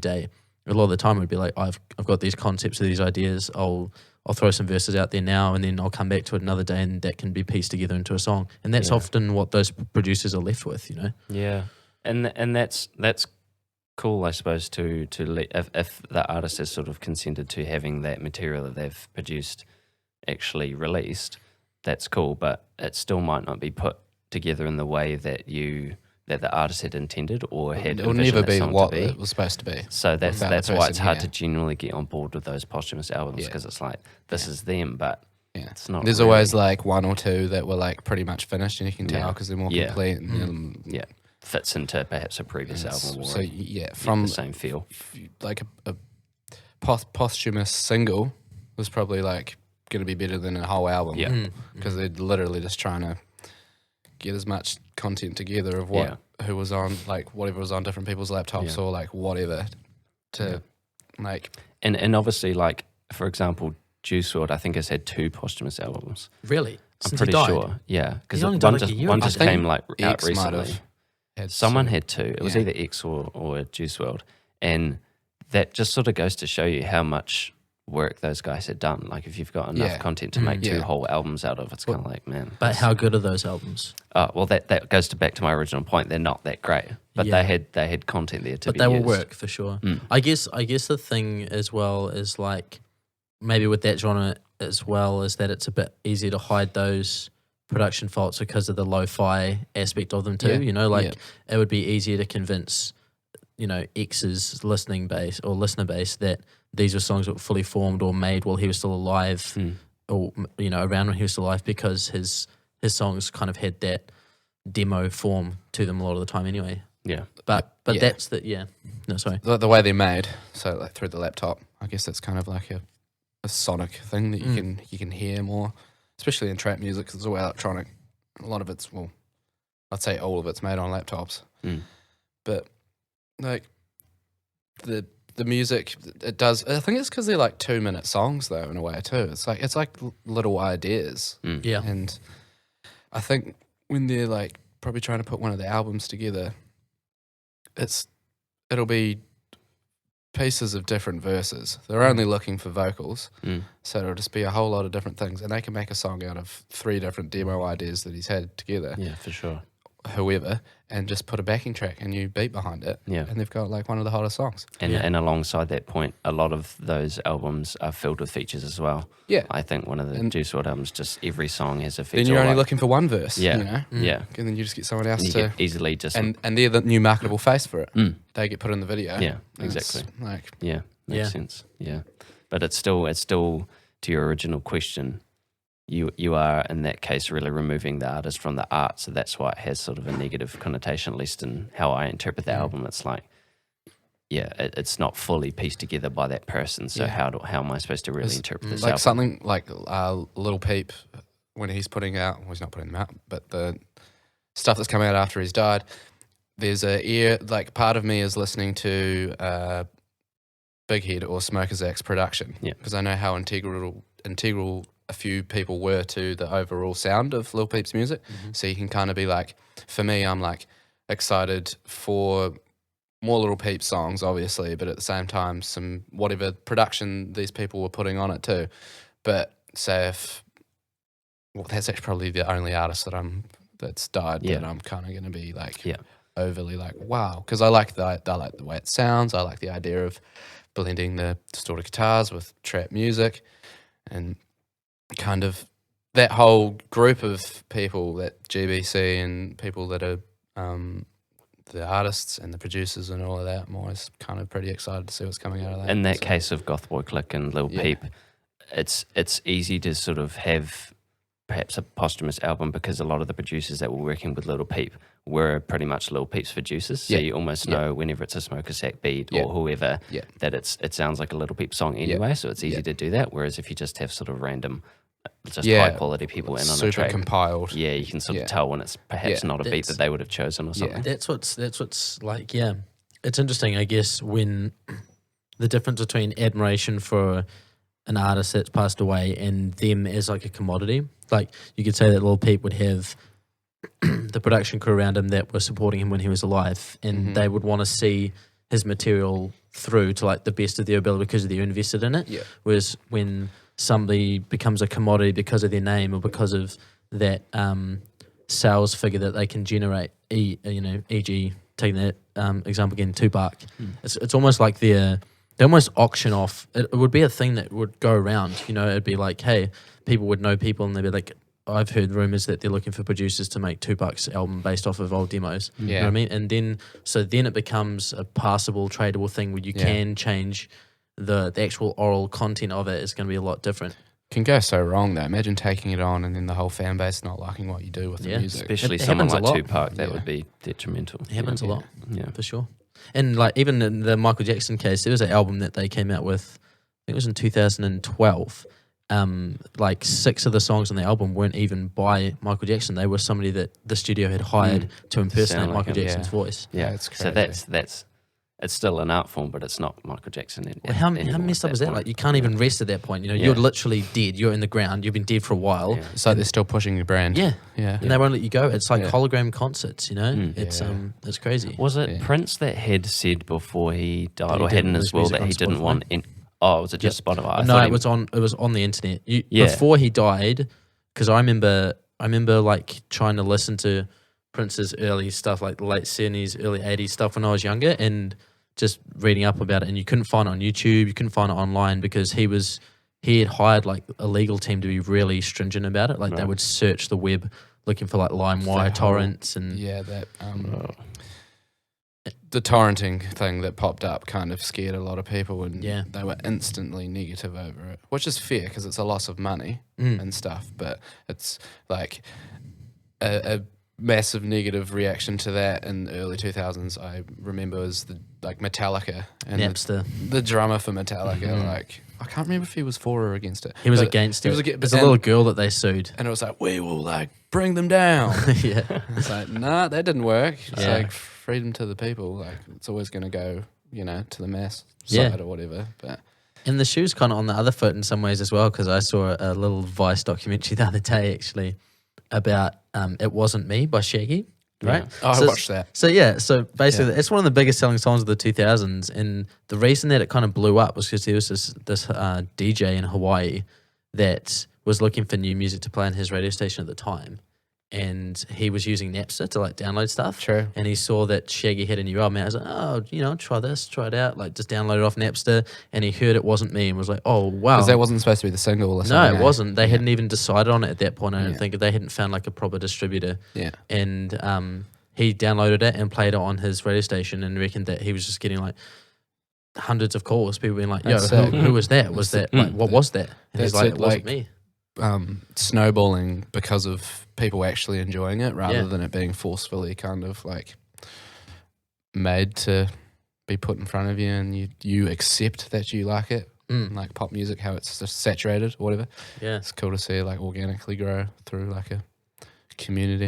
day. A lot of the time it would be like, I've got these concepts or these ideas, I'll throw some verses out there now, and then I'll come back to it another day, and that can be pieced together into a song. And that's often what those producers are left with, you know? Yeah. And that's cool, I suppose, to let, if the artist has sort of consented to having that material that they've produced actually released, that's cool, but it still might not be put together in the way that the artist had intended or had It'll never be what to be. it was supposed to be. So that's why it's hard to genuinely get on board with those posthumous albums, because it's like, this is them, but it's not. There's really. always like one or two that were like pretty much finished, and you can tell because they're more complete. And, fits into perhaps a previous album. Or so from the same feel. Like a posthumous single was probably like going to be better than a whole album. Yeah, because they're literally just trying to get as much content together of who was on, like whatever was on different people's laptops or like whatever to like. And obviously, like for example, Juice WRLD I think has had 2 posthumous albums. Really? I'm Since pretty he died? sure. Yeah, because He only one died like a year one ago. just I think came like out X might recently. have had Someone some. had 2. It was either X or Juice WRLD, and that just sort of goes to show you how much work those guys had done. Like if you've got enough content to make 2 whole albums out of, it's kind of like, man. But how good are those albums? Well, that goes back to my original point. They're not that great, but they had content there to but be they will used. work for sure. I guess the thing as well is like maybe with that genre as well is that it's a bit easier to hide those production faults because of the lo-fi aspect of them too. You know, like it would be easier to convince, you know, X's listener base that these were songs that were fully formed or made while he was still alive, or you know, around when he was still alive, because his songs kind of had that demo form to them a lot of the time anyway. Yeah, but that's the the way they're made. So like through the laptop, I guess that's kind of like a sonic thing that you can hear more, especially in trap music because it's all electronic. A lot of it's, well, I'd say all of it's made on laptops. But like the music, it does. I think it's because they're like 2-minute songs though, in a way too. It's like little ideas. Yeah, and I think when they're like probably trying to put one of the albums together, it'll be pieces of different verses. They're only looking for vocals, so it'll just be a whole lot of different things, and they can make a song out of 3 different demo ideas that he's had together. Yeah, for sure. Whoever, and just put a backing track and you beat behind it. Yeah, and they've got like one of the hottest songs. And alongside that point, a lot of those albums are filled with features as well. Yeah, I think one of the Juice WRLD albums, just every song has a feature. Then you're only looking for one verse. Yeah, you know? Yeah, and then you just get someone else to easily just and they're the new marketable face for it. They get put in the video. Yeah, exactly. Like makes sense. Yeah, but it's still to your original question. You are, in that case, really removing the artist from the art, so that's why it has sort of a negative connotation, at least in how I interpret the album. It's like, it's not fully pieced together by that person, so how am I supposed to really interpret this album? Something like Lil Peep, when he's putting out, well, he's not putting them out, but the stuff that's coming out after he's died, there's part of me is listening to Big Head or Smokers X production, because I know how integral a few people were to the overall sound of Lil Peep's music. So you can kind of be like, for me, I'm like excited for more Lil Peep songs, obviously, but at the same time, some whatever production these people were putting on it too. But say that's actually probably the only artist that's died that I'm kind of going to be like overly like, wow, because I like the way it sounds. I like the idea of blending the distorted guitars with trap music, and kind of that whole group of people, that GBC and people that are the artists and the producers and all of that, I'm always kind of pretty excited to see what's coming out of that. In that case of Goth Boy Click and Lil Peep, it's easy to sort of have perhaps a posthumous album because a lot of the producers that were working with Lil Peep were pretty much Lil Peep's producers. So you almost know whenever it's a Smoker Sack beat or whoever that it sounds like a Lil Peep song anyway. So it's easy to do that. Whereas if you just have sort of random, just high quality people in on a track, compiled. Yeah, you can sort of tell when it's perhaps not a beat that they would have chosen or something. That's what's like. Yeah, it's interesting, I guess, when the difference between admiration for an artist that's passed away and them as like a commodity. Like you could say that Lil Peep would have the production crew around him that were supporting him when he was alive, and they would want to see his material through to like the best of their ability because they're invested in it. Yeah. Whereas when somebody becomes a commodity because of their name or because of that sales figure that they can generate, e.g. taking that example again, Tupac, it's almost like they almost auction off. It would be a thing that would go around. It'd be like, hey, people would know people, and they'd be like, I've heard rumors that they're looking for producers to make Tupac's album based off of old demos. Yeah. You know what I mean? And then it becomes a passable, tradable thing where you can change the actual oral content of it is going to be a lot different. Can go so wrong though. Imagine taking it on and then the whole fan base not liking what you do with the music. Especially It someone happens a like lot. Tupac, that would be detrimental. It happens a lot, Yeah. for sure. And like even in the Michael Jackson case, there was an album that they came out with, I think it was in 2012. Like 6 of the songs on the album weren't even by Michael Jackson. They were somebody that the studio had hired to impersonate Sound like Michael him, Jackson's voice. Yeah, That's so crazy. that's it's still an art form, but it's not Michael Jackson. Well, how messed up is that? Like you can't even rest at that point. Yeah. You're literally dead. You're in the ground. You've been dead for a while. Yeah. It's like they're still pushing your brand. Yeah. Yeah. And they won't let you go. It's like Yeah. hologram concerts, It's Yeah. it's crazy. Was it Yeah. Prince that had said before he died, That he or had in didn't his release will, music that on he didn't Spotify? want? Was it just Spotify? I No, thought it was on the internet. Yeah. Before he died, because I remember like trying to listen to Prince's early stuff, like the late 70s, early 80s stuff when I was younger, and just reading up about it. And you couldn't find it on YouTube, you couldn't find it online because he had hired like a legal team to be really stringent about it. Like they Right. would search the web looking for like LimeWire That whole- torrents and Yeah, that the torrenting thing that popped up kind of scared a lot of people, and Yeah. they were instantly negative over it, which is fair because it's a loss of money and stuff. But it's like a massive negative reaction to that in the early 2000s. I remember was Metallica and Napster. the drummer for Metallica. Like I can't remember if he was for or against it. He was but against he it. was against, There's a little girl that they sued. and it was like, we will like bring them down. Yeah. It's like, nah, that didn't work. It's Yeah. like freedom to the people. Like it's always going to go, to the mass Yeah. side or whatever. But And the shoe's kind of on the other foot in some ways as well, because I saw a little Vice documentary the other day actually about It Wasn't Me by Shaggy, right? I So watched that. So basically it's one of the biggest selling songs of the 2000s, and the reason that it kind of blew up was because there was this DJ in Hawaii that was looking for new music to play on his radio station at the time, and he was using Napster to like download stuff. True. And he saw that Shaggy had a new album. I was like, oh, try this, try it out. Like just download it off Napster. And he heard It Wasn't Me and was like, oh wow. Because that wasn't supposed to be the single or No, something. it wasn't. They hadn't even decided on it at that point. I don't Yeah. think they hadn't found like a proper distributor. Yeah. And he downloaded it and played it on his radio station and reckoned that he was just getting like hundreds of calls. People being like, yo, That's sick. who was that? Was that like what was that? And he's That's like, it, it wasn't like- me. Snowballing because of people actually enjoying it rather Yeah. than it being forcefully kind of like made to be put in front of you and you accept that you like it. Like pop music, how it's just saturated or whatever. Yeah. It's cool to see like organically grow through like a community.